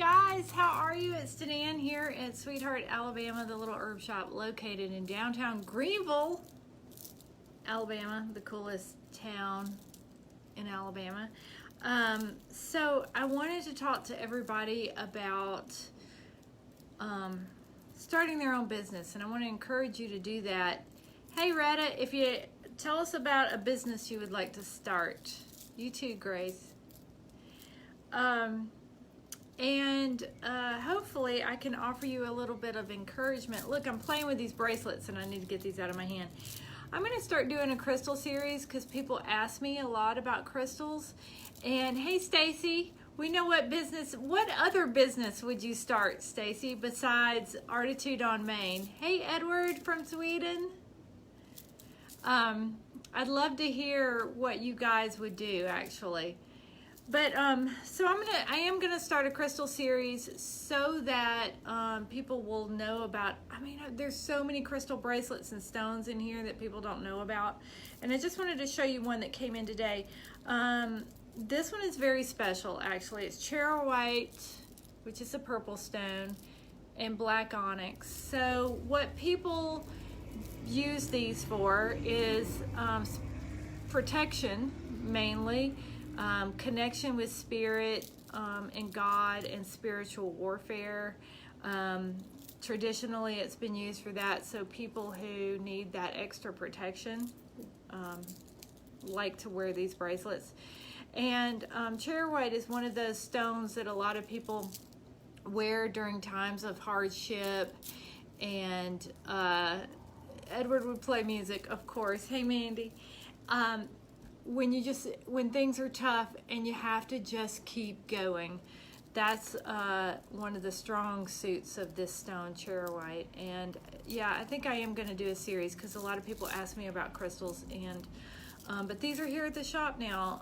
guys, how are you? It's Denan here at Sweetheart, Alabama, the little herb shop located in downtown Greenville, Alabama, the coolest town in Alabama. So I wanted to talk to everybody about starting their own business, and I want to encourage you to do that. Hey Retta, if you tell us about a business you would like to start. You too, Grace. Hopefully I can offer you a little bit of encouragement. Look, I'm playing with these bracelets and I need to get these out of my hand. I'm going to start doing a crystal series because people ask me a lot about crystals. And hey, Stacy, we know what other business would you start, Stacy, besides Artitude on Main? Hey, Edward from Sweden. I'd love to hear what you guys would do, actually. But so I am gonna start a crystal series so that people will know about. I mean, there's so many crystal bracelets and stones in here that people don't know about, and I just wanted to show you one that came in today. This one is very special, actually. It's charoite, which is a purple stone, and black onyx. So what people use these for is protection, mainly. Connection with spirit and God and spiritual warfare. Traditionally, it's been used for that, so people who need that extra protection like to wear these bracelets. And charoite is one of those stones that a lot of people wear during times of hardship. And Edward would play music, of course. Hey, Mandy. When things are tough and you have to just keep going, that's one of the strong suits of this stone, charoite. And yeah, I think I am going to do a series because a lot of people ask me about crystals, and but these are here at the shop now.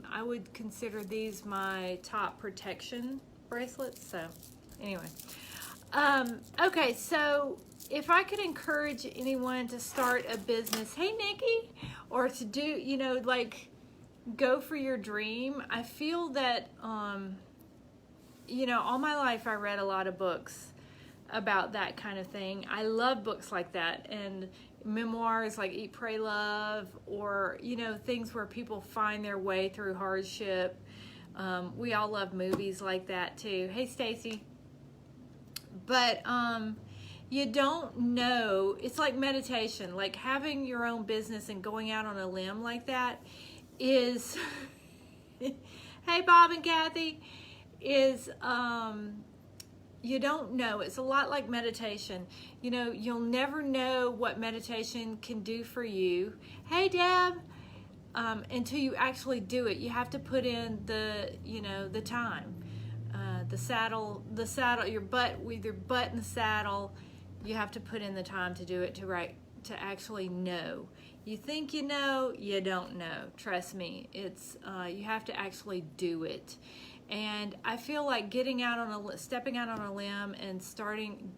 I would consider these my top protection bracelets. So anyway, okay, so if I could encourage anyone to start a business, hey Nikki, or to do, go for your dream, I feel that, all my life I read a lot of books about that kind of thing. I love books like that, and memoirs like Eat, Pray, Love, or, things where people find their way through hardship. We all love movies like that too. Hey Stacy. But, you don't know, it's like meditation, like having your own business and going out on a limb like that is, hey Bob and Kathy, is, you don't know. It's a lot like meditation. You'll never know what meditation can do for you. Hey Deb, until you actually do it. You have to put in the time. The saddle, your butt, with your butt in the saddle, you have to put in the time to do it, to actually know. You think you know, you don't know. Trust me, it's you have to actually do it. And I feel like stepping out on a limb and starting,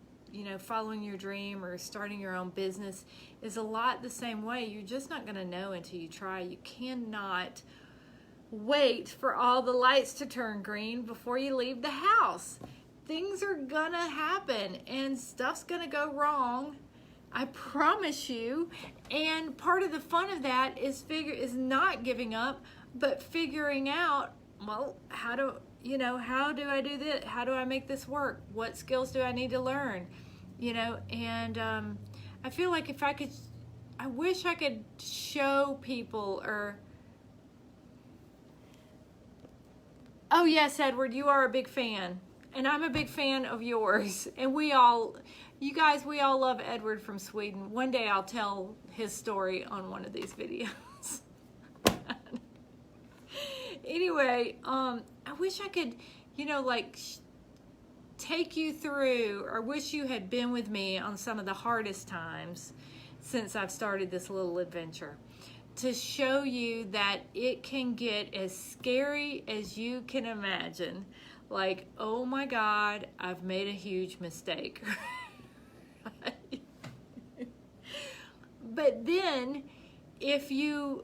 following your dream or starting your own business is a lot the same way. You're just not going to know until you try. You cannot wait for all the lights to turn green before you leave the house. Things are gonna happen and stuff's gonna go wrong, I promise you. And part of the fun of that is not giving up, but figuring out, well, how do I do this? How do I make this work? What skills do I need to learn? And I feel like I wish I could show people, or oh yes, Edward, you are a big fan. And I'm a big fan of yours. And we all love Edward from Sweden. One day I'll tell his story on one of these videos. Anyway, I wish I could, take you through, or wish you had been with me on some of the hardest times since I've started this little adventure, to show you that it can get as scary as you can imagine. Like, oh my God, I've made a huge mistake. But then, if you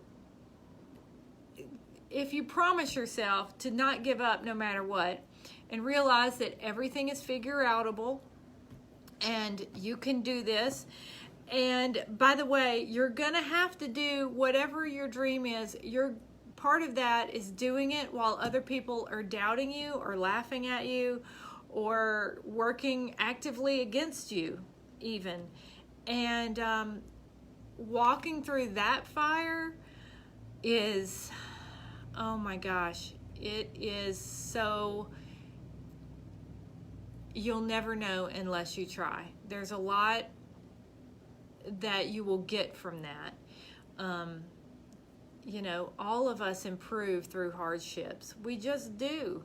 promise yourself to not give up no matter what, and realize that everything is figure outable and you can do this. And by the way, you're gonna have to do whatever your dream is. Your part of that is doing it while other people are doubting you or laughing at you or working actively against you even. And walking through that fire is, oh my gosh, it is so, you'll never know unless you try. There's a lot that you will get from that. You know, all of us improve through hardships. We just do.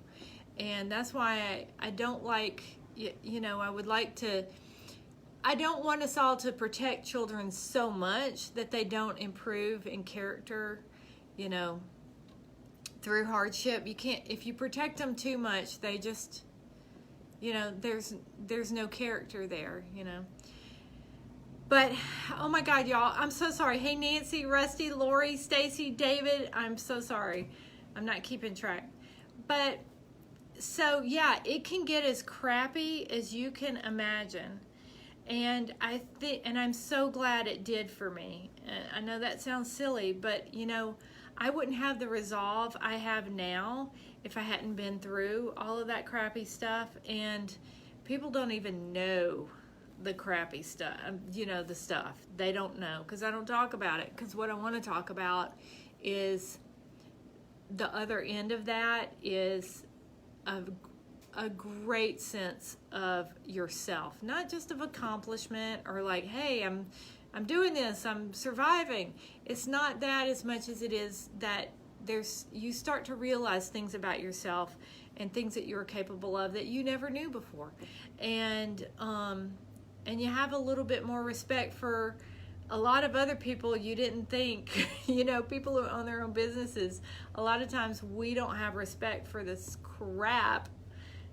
And that's why I don't like, you know, I don't want us all to protect children so much that they don't improve in character, you know, through hardship. You can't, if you protect them too much, they just, you know, there's no character there, you know. But, oh my God, y'all, I'm so sorry. Hey, Nancy, Rusty, Lori, Stacy, David, I'm so sorry. I'm not keeping track. But, so, yeah, it can get as crappy as you can imagine. And I'm so glad it did for me. I know that sounds silly, but, you know, I wouldn't have the resolve I have now if I hadn't been through all of that crappy stuff. And people don't even know the crappy stuff, you know, the stuff. They don't know because I don't talk about it. Because what I want to talk about is the other end of that is a great sense of yourself, not just of accomplishment or like, hey, I'm doing this, I'm surviving. It's not that as much as it is that you start to realize things about yourself and things that you're capable of that you never knew before. And you have a little bit more respect for a lot of other people you didn't think, you know, people who own their own businesses. A lot of times we don't have respect for this crap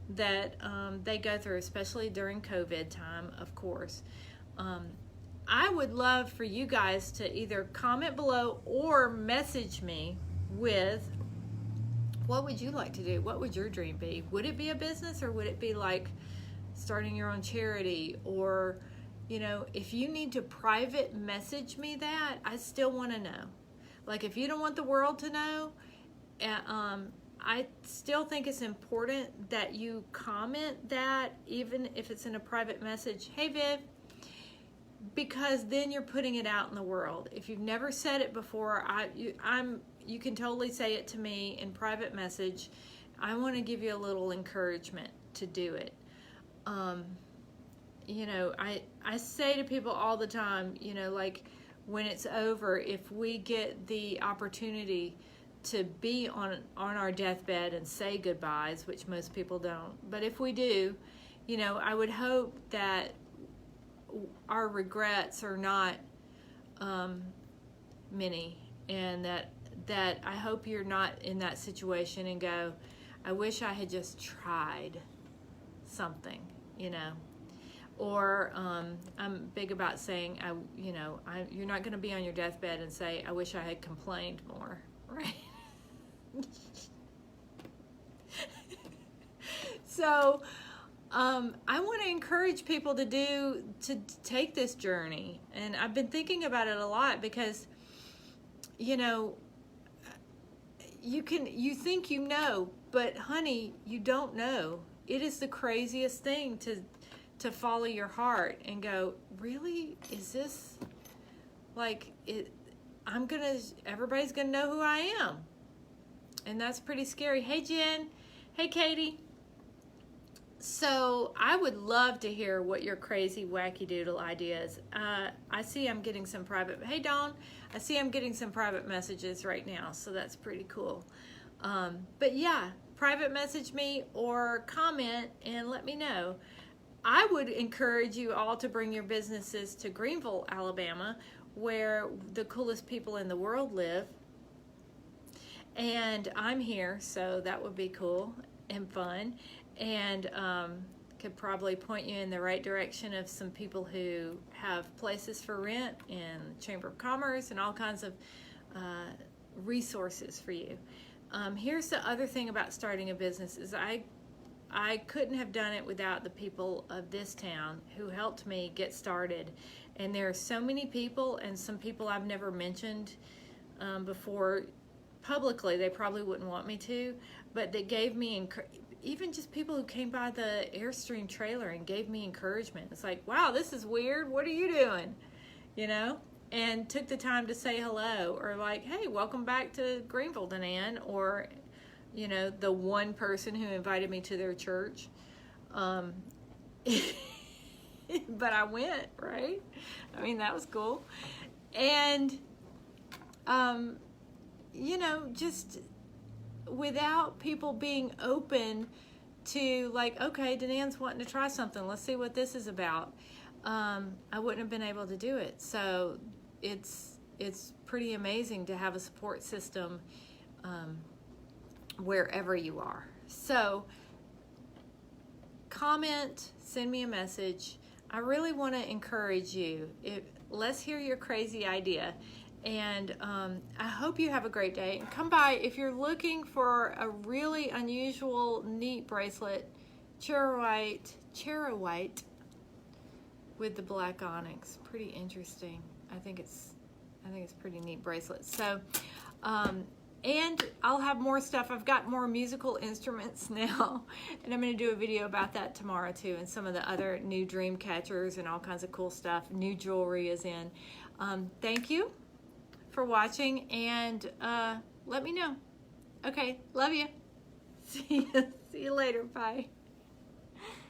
that they go through, especially during COVID time, of course. I would love for you guys to either comment below or message me with, what would you like to do? What would your dream be? Would it be a business, or would it be like starting your own charity? Or, you know, if you need to private message me that, I still want to know. Like, if you don't want the world to know, I still think it's important that you comment that, even if it's in a private message. Hey, Viv. Because then you're putting it out in the world. If you've never said it before, you can totally say it to me in private message. I want to give you a little encouragement to do it. You know, I say to people all the time, you know, like when it's over, if we get the opportunity to be on our deathbed and say goodbyes, which most people don't, but if we do, you know, I would hope that our regrets are not many, and that I hope you're not in that situation and go, I wish I had just tried something, you know. Or I'm big about saying, you're not going to be on your deathbed and say, I wish I had complained more, right? So I want to encourage people to take this journey. And I've been thinking about it a lot because, you know, you think you know, but honey, you don't know. It is the craziest thing to follow your heart and go, really? Is this like it? Everybody's gonna know who I am. And that's pretty scary. Hey, Jen. Hey, Katie. So I would love to hear what your crazy wacky doodle ideas. I see I'm getting some private, hey Dawn, I see I'm getting some private messages right now, so that's pretty cool. But yeah, private message me or comment and let me know. I would encourage you all to bring your businesses to Greenville, Alabama, where the coolest people in the world live. And I'm here, so that would be cool and fun. And could probably point you in the right direction of some people who have places for rent and Chamber of Commerce and all kinds of resources for you. Here's the other thing about starting a business is I I couldn't have done it without the people of this town who helped me get started. And there are so many people, and some people I've never mentioned before publicly. They probably wouldn't want me to, but they gave me even just people who came by the Airstream trailer and gave me encouragement. It's like, wow, this is weird. What are you doing? You know? And took the time to say hello, or like, hey, welcome back to Greenville, Danan, or, you know, the one person who invited me to their church. But I went, right? I mean, that was cool. And, you know, just without people being open to like, okay, Danan's wanting to try something. Let's see what this is about. I wouldn't have been able to do it. So it's pretty amazing to have a support system wherever you are. So comment, send me a message. I really want to encourage you. Let's hear your crazy idea. And I hope you have a great day. And come by if you're looking for a really unusual, neat bracelet, Charoite with the black onyx. Pretty interesting. I think it's pretty neat bracelet. So, and I'll have more stuff. I've got more musical instruments now, and I'm going to do a video about that tomorrow too, and some of the other new dream catchers and all kinds of cool stuff. New jewelry is in. Thank you for watching, and let me know. Okay, love you. See you later. Bye.